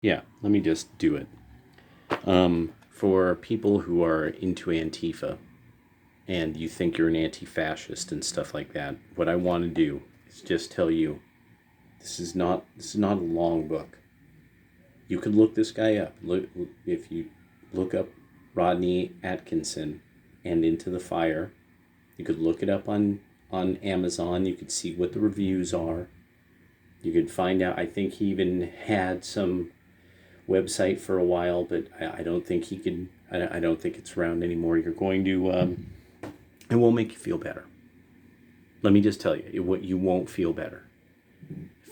Yeah, let me just do it. For people who are into Antifa and you think you're an anti-fascist and stuff like that, what I want to do is just tell you this is not a long book. You could look this guy up. Look if you look up Rodney Atkinson and Into the Fire. You could look it up on Amazon. You could see what the reviews are. You could find out. I think he even had some website for a while, but I don't think he can. I don't think it's around anymore. You're going to. It won't make you feel better. Let me just tell you, you won't feel better.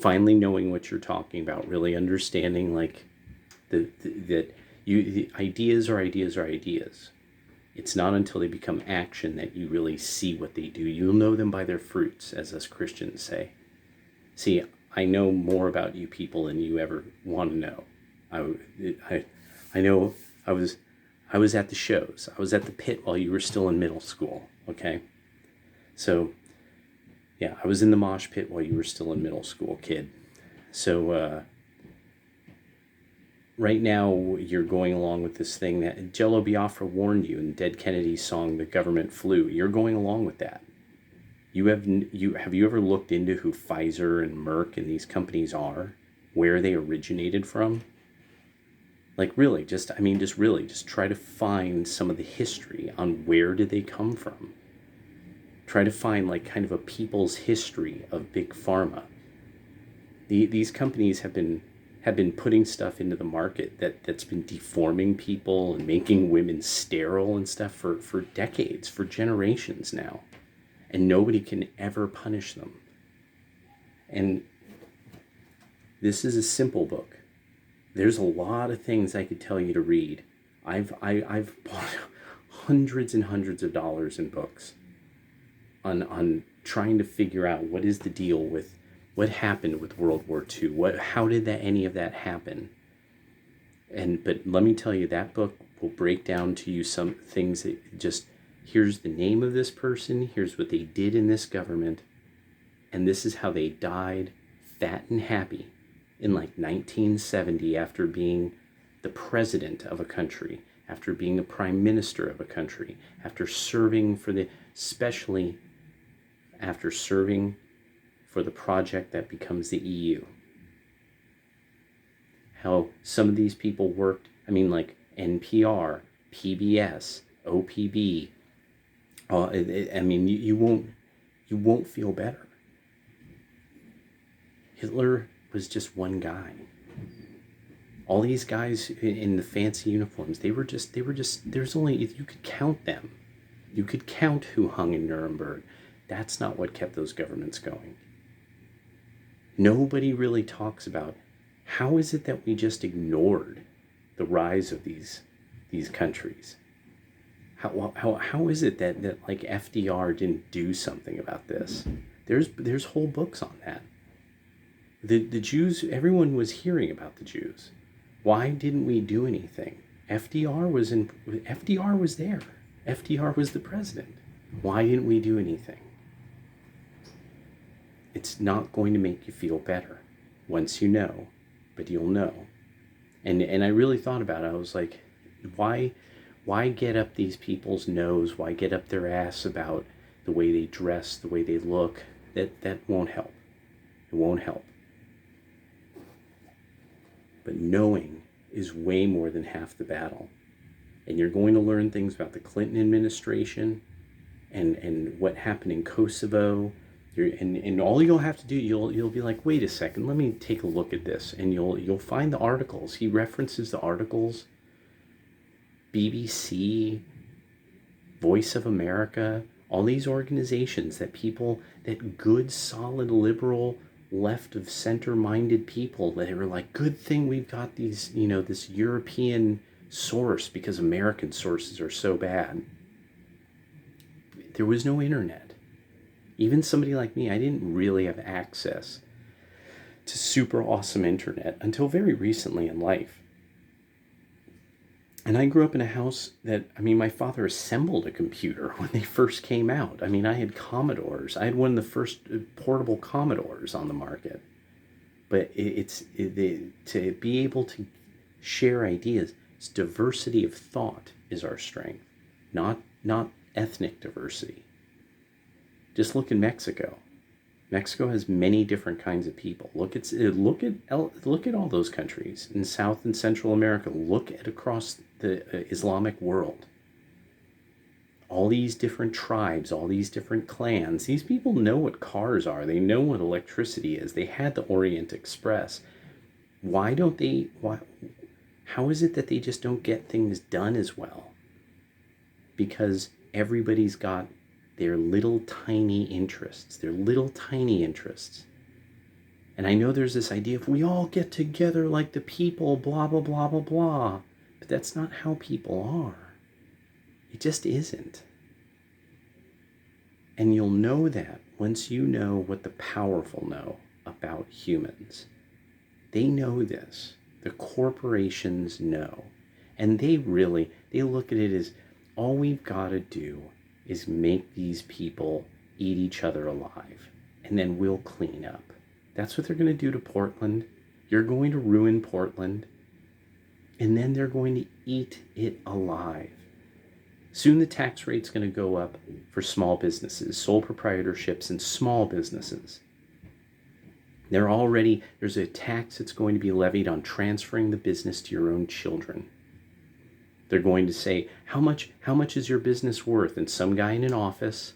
Finally knowing what you're talking about, really understanding like that the ideas are ideas are ideas. It's not until they become action that you really see what they do. You'll know them by their fruits, as us Christians say. See, I know more about you people than you ever want to know. I know I was at the shows. I was at the pit while you were still in middle school, okay? So, yeah, I was in the mosh pit while you were still in middle school, kid. So, right now you're going along with this thing that Jello Biafra warned you in Dead Kennedy's song "The Government Flew." You're going along with that. Have you ever looked into who Pfizer and Merck and these companies are, where they originated from? Like really, just try to find some of the history on where did they come from. Try to find like kind of a people's history of big pharma. These companies have been putting stuff into the market that's been deforming people and making women sterile and stuff for decades, for generations now. And nobody can ever punish them. And this is a simple book. There's a lot of things I could tell you to read. I've bought hundreds and hundreds of dollars in books on trying to figure out what is the deal with what happened with World War II. How did any of that happen? But let me tell you, that book will break down to you some things that just, here's the name of this person, here's what they did in this government, and this is how they died fat and happy in like 1970 after being the president of a country, after being a prime minister of a country, after serving especially after serving for the project that becomes the EU. How some of these people worked, like NPR, PBS, OPB. You won't feel better. Hitler was just one guy. All these guys in the fancy uniforms, there's only, you could count them. You could count who hung in Nuremberg. That's not what kept those governments going. Nobody really talks about how is it that we just ignored the rise of these countries. How is it that like FDR didn't do something about this? There's whole books on that. The Jews, everyone was hearing about the Jews. Why didn't we do anything? FDR was there. FDR was the president. Why didn't we do anything? It's not going to make you feel better once you know, but you'll know. And I really thought about it. I was like, why get up these people's nose? Why get up their ass about the way they dress, the way they look? That won't help. It won't help. But knowing is way more than half the battle. And you're going to learn things about the Clinton administration and what happened in Kosovo. And all you'll have to do, you'll be like, wait a second, let me take a look at this. And you'll find the articles. He references the articles. BBC, Voice of America, all these organizations that good, solid, liberal, left of center-minded people that were like, good thing we've got these, this European source because American sources are so bad. There was no internet. Even somebody like me, I didn't really have access to super awesome internet until very recently in life. And I grew up in a house that, my father assembled a computer when they first came out. I had Commodores. I had one of the first portable Commodores on the market. But to be able to share ideas. It's diversity of thought is our strength, not ethnic diversity. Just look in Mexico. Mexico has many different kinds of people. Look at all those countries in South and Central America. Look at across the Islamic world. All these different tribes, all these different clans. These people know what cars are. They know what electricity is. They had the Orient Express. Why don't they? How is it that they just don't get things done as well? Because everybody's got their little tiny interests. And I know there's this idea of we all get together like the people, blah, blah, blah, blah, blah. But that's not how people are. It just isn't. And you'll know that once you know what the powerful know about humans. They know this. The corporations know. And they look at it as all we've got to do is make these people eat each other alive, and then we'll clean up. That's what they're going to do to Portland. You're going to ruin Portland, and then they're going to eat it alive. Soon the tax rate's going to go up for small businesses, sole proprietorships, and small businesses. There's a tax that's going to be levied on transferring the business to your own children. They're going to say, how much is your business worth? And some guy in an office,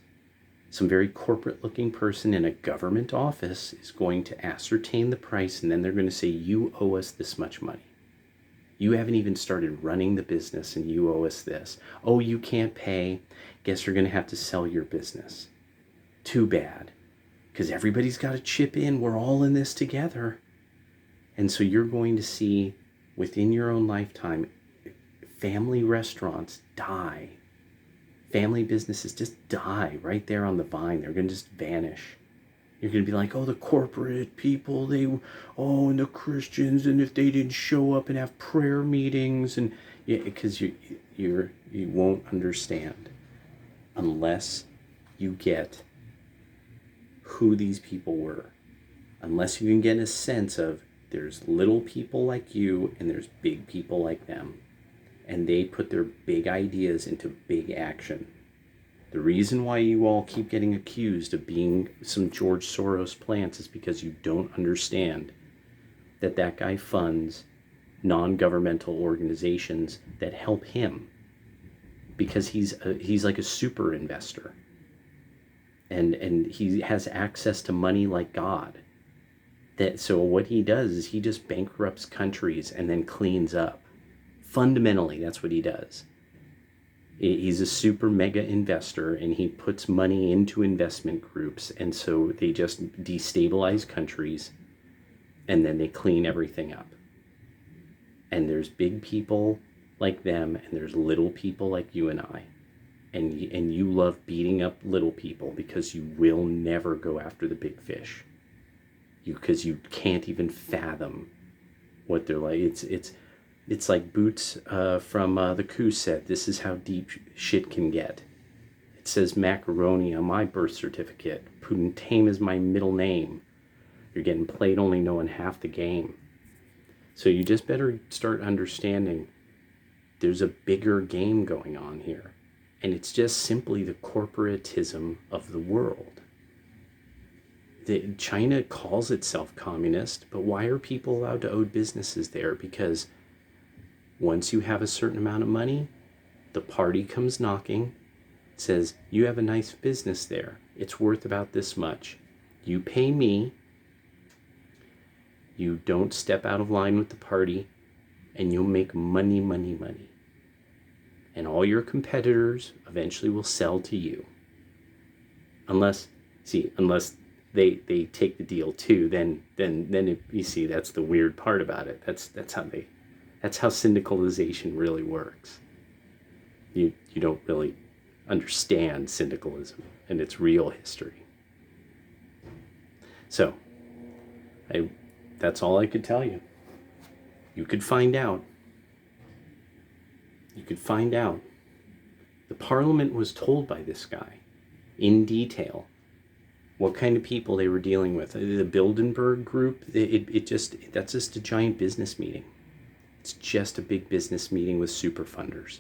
some very corporate looking person in a government office is going to ascertain the price, and then they're going to say, you owe us this much money. You haven't even started running the business and you owe us this. Oh, you can't pay. Guess you're going to have to sell your business. Too bad. Because everybody's got to chip in. We're all in this together. And so you're going to see within your own lifetime, family restaurants die. Family businesses just die right there on the vine. They're going to just vanish. You're going to be like, oh, the corporate people, and the Christians, and if they didn't show up and have prayer meetings, and because you won't understand unless you get who these people were. Unless you can get a sense of there's little people like you and there's big people like them. And they put their big ideas into big action. The reason why you all keep getting accused of being some George Soros plants is because you don't understand that guy funds non-governmental organizations that help him, because he's like a super investor, and he has access to money like God. So what he does is he just bankrupts countries and then cleans up. Fundamentally, that's what he does. He's a super mega investor, and he puts money into investment groups, and so they just destabilize countries, and then they clean everything up. And there's big people like them, and there's little people like you and I. And you love beating up little people because you will never go after the big fish. Because you can't even fathom what they're like. It's like Boots from the Coup set. This is how deep shit can get. It says macaroni on my birth certificate. Putin is my middle name. You're getting played only knowing half the game. So you just better start understanding there's a bigger game going on here. And it's just simply the corporatism of the world. China calls itself communist, but why are people allowed to own businesses there? Because once you have a certain amount of money, the party comes knocking, says, you have a nice business there. It's worth about this much. You pay me. You don't step out of line with the party, and you'll make money, money, money. And all your competitors eventually will sell to you. Unless they take the deal too, then you see, that's the weird part about it. That's how syndicalization really works. You don't really understand syndicalism and its real history. So, that's all I could tell you. You could find out. The parliament was told by this guy in detail what kind of people they were dealing with. The Bilderberg group, that's just a giant business meeting. It's just a big business meeting with super funders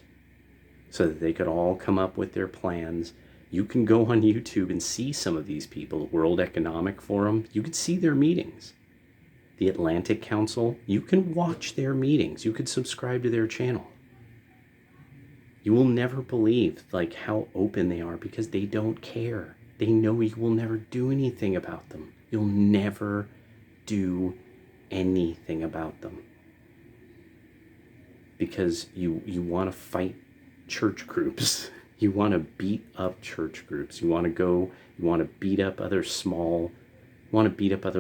so that they could all come up with their plans. You can go on YouTube and see some of these people. The World Economic Forum, you could see their meetings. The Atlantic Council, you can watch their meetings. You could subscribe to their channel. You will never believe like how open they are because they don't care. They know you will never do anything about them. You'll never do anything about them because you want to fight church groups. You want to beat up church groups. You want to beat up other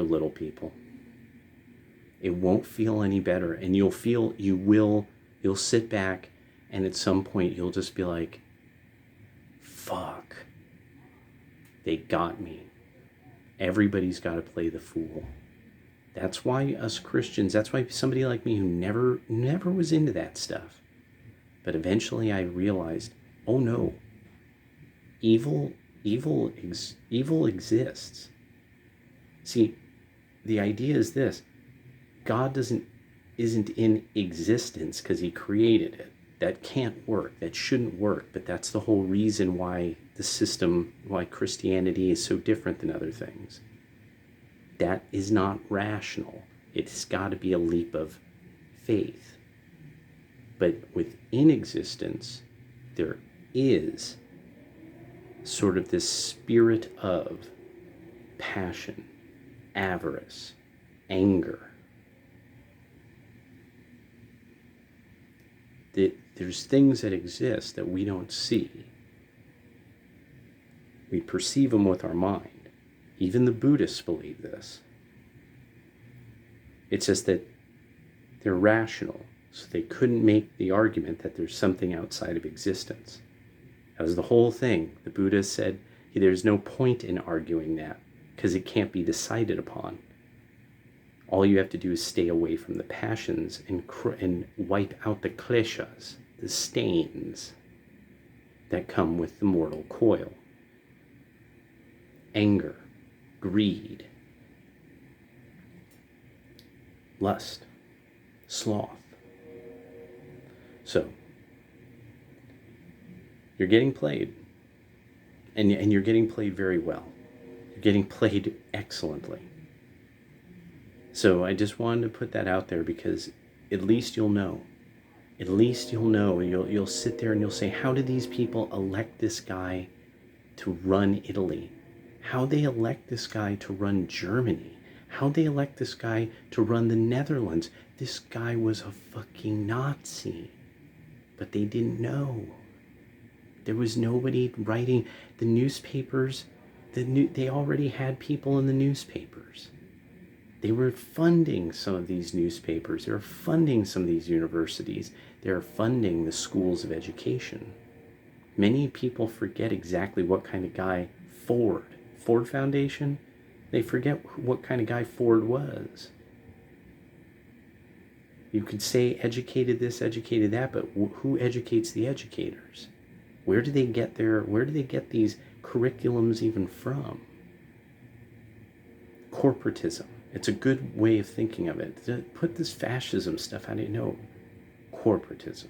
little people. It won't feel any better, and you'll sit back, and at some point you'll just be like, fuck, they got me. Everybody's got to play the fool. That's why us Christians, that's why somebody like me who never was into that stuff, but eventually I realized, oh no, evil exists. See, the idea is this: God isn't in existence because he created it. That can't work. That shouldn't work. But that's the whole reason why why Christianity is so different than other things. That is not rational. It's got to be a leap of faith. But within existence, there is sort of this spirit of passion, avarice, anger. There's things that exist that we don't see. We perceive them with our mind. Even the Buddhists believe this. It's just that they're rational, so they couldn't make the argument that there's something outside of existence. That was the whole thing. The Buddha said, there's no point in arguing that because it can't be decided upon. All you have to do is stay away from the passions and wipe out the kleshas, the stains that come with the mortal coil. Anger, greed, lust, sloth. So, you're getting played, and you're getting played very well. You're getting played excellently. So I just wanted to put that out there because at least you'll know. At least you'll know. You'll sit there and you'll say, how did these people elect this guy to run Italy? How they elect this guy to run Germany? How they elect this guy to run the Netherlands? This guy was a fucking Nazi. But they didn't know. There was nobody writing the newspapers. They already had people in the newspapers. They were funding some of these newspapers. They were funding some of these universities. They were funding the schools of education. Many people forget exactly what kind of guy Ford Foundation, they forget what kind of guy Ford was. You could say educated this, educated that, but who educates the educators? Where do they get these curriculums even from? Corporatism. It's a good way of thinking of it. Put this fascism stuff out of corporatism,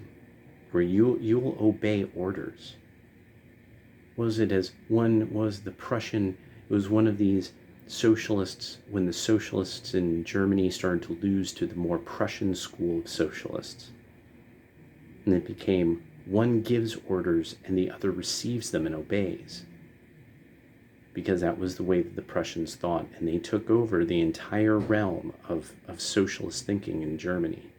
where you'll obey orders. Was it as one was the Prussian? It was one of these socialists when the socialists in Germany started to lose to the more Prussian school of socialists, and it became one gives orders and the other receives them and obeys. Because that was the way that the Prussians thought, and they took over the entire realm of socialist thinking in Germany.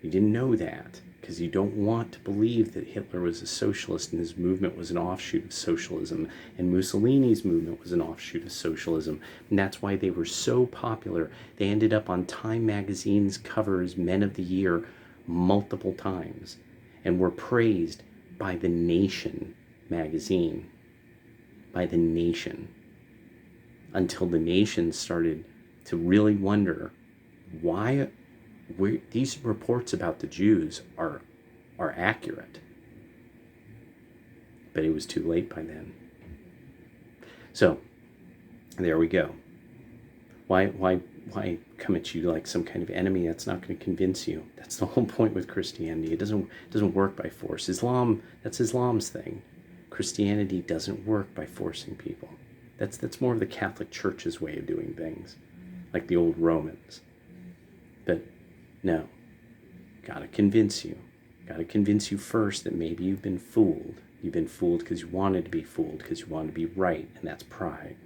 You didn't know that, because you don't want to believe that Hitler was a socialist and his movement was an offshoot of socialism, and Mussolini's movement was an offshoot of socialism, and that's why they were so popular. They ended up on Time magazine's covers, Men of the Year, multiple times, and were praised by The Nation magazine. By The Nation, until The Nation started to really wonder why these reports about the Jews are accurate. But it was too late by then. So there we go. Why come at you like some kind of enemy? That's not going to convince you. That's the whole point with Christianity. It doesn't work by force. Islam, that's Islam's thing. Christianity doesn't work by forcing people. That's more of the Catholic Church's way of doing things, like the old Romans. But no, gotta convince you. Gotta convince you first that maybe you've been fooled. You've been fooled because you wanted to be fooled, because you wanted to be right, and that's pride.